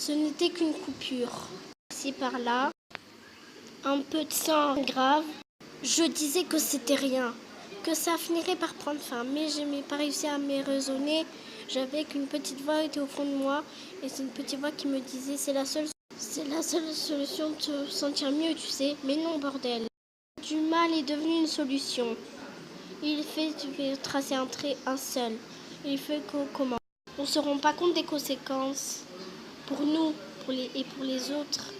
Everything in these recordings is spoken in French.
Ce n'était qu'une coupure. C'est par là, un peu de sang grave. Je disais que c'était rien, que ça finirait par prendre fin, mais je n'ai pas réussi à me raisonner. J'avais qu'une petite voix était au fond de moi, et c'est une petite voix qui me disait c'est la seule solution de te sentir mieux, tu sais. Mais non, bordel. Du mal est devenu une solution. Il fait tracer un seul. Il fait comment? On ne se rend pas compte des conséquences pour nous et pour les autres.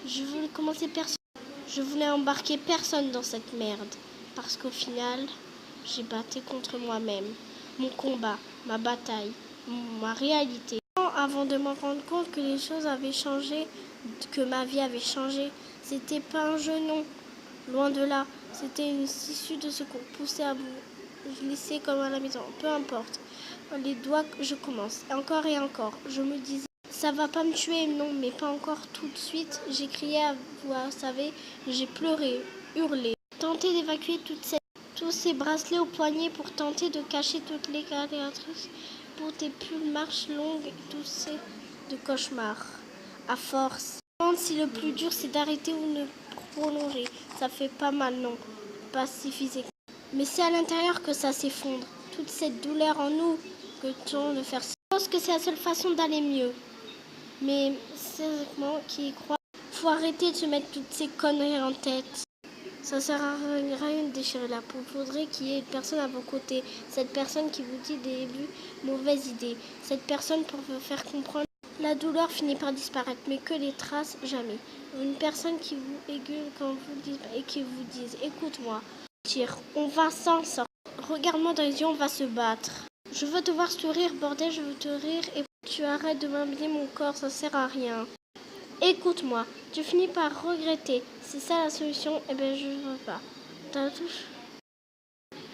Je voulais commencer personne. Je voulais embarquer personne dans cette merde. Parce qu'au final, j'ai battu contre moi-même. Mon combat, ma bataille, ma réalité. Avant de me rendre compte que les choses avaient changé, que ma vie avait changé, c'était pas un jeu, non. Loin de là, c'était une issue de ce qu'on poussait à bout. Je laissais comme à la maison, peu importe. Les doigts, je commence, encore et encore. Je me disais, ça va pas me tuer, non, mais pas encore tout de suite. J'ai crié à voix, vous savez, j'ai pleuré, hurlé, tenté d'évacuer tous ces bracelets au poignet pour tenter de cacher toutes les cicatrices, pour des pulls marches longues, tous ces de cauchemars. À force, si le plus dur c'est d'arrêter ou de prolonger, ça fait pas mal, non, pas si physique. Mais c'est à l'intérieur que ça s'effondre. Toute cette douleur en nous que tant de faire. Je pense que c'est la seule façon d'aller mieux. Mais sérieusement, qui y croit, faut arrêter de se mettre toutes ces conneries en tête. Ça sert à rien de déchirer la peau. Il faudrait qu'il y ait une personne à vos côtés. Cette personne qui vous dit des débuts mauvaise idée. Cette personne pour vous faire comprendre. La douleur finit par disparaître, mais que les traces, jamais. Une personne qui vous aiguille quand vous dites et qui vous dise, écoute-moi, on va s'en sortir. Regarde-moi dans les yeux, on va se battre. Je veux te voir sourire, bordel, je veux te rire et tu arrêtes de m'habiller mon corps, ça sert à rien. Écoute-moi, tu finis par regretter. C'est ça la solution, eh ben je veux pas. T'as tout.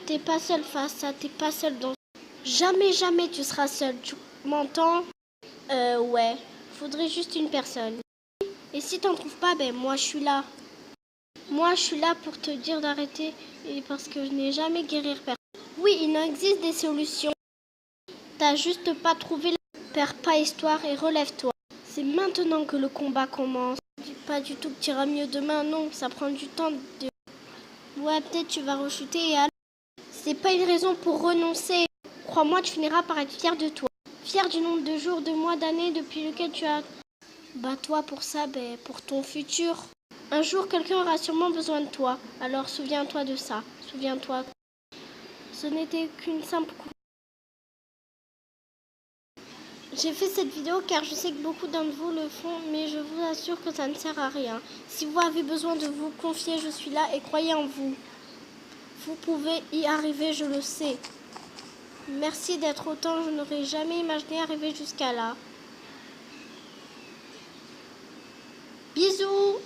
T'es pas seul face à ça, t'es pas seul dans. Jamais, jamais tu seras seul, tu m'entends? Ouais. Faudrait juste une personne. Et si t'en trouves pas, ben moi je suis là. Moi je suis là pour te dire d'arrêter et parce que je n'ai jamais guérir personne. Oui, il en existe des solutions. T'as juste pas trouvé la... Perds pas histoire et relève-toi. C'est maintenant que le combat commence. Pas du tout que tu iras mieux demain, non, ça prend du temps. Ouais, peut-être tu vas rechuter et alors... C'est pas une raison pour renoncer. Crois-moi, tu finiras par être fier de toi. Fier du nombre de jours, de mois, d'années depuis lequel tu as... Bats-toi pour ça, pour ton futur. Un jour, quelqu'un aura sûrement besoin de toi. Alors souviens-toi de ça. Souviens-toi. Ce n'était qu'une simple coupe. J'ai fait cette vidéo car je sais que beaucoup d'entre vous le font, mais je vous assure que ça ne sert à rien. Si vous avez besoin de vous confier, je suis là et croyez en vous. Vous pouvez y arriver, je le sais. Merci d'être autant, je n'aurais jamais imaginé arriver jusqu'à là. Bisous!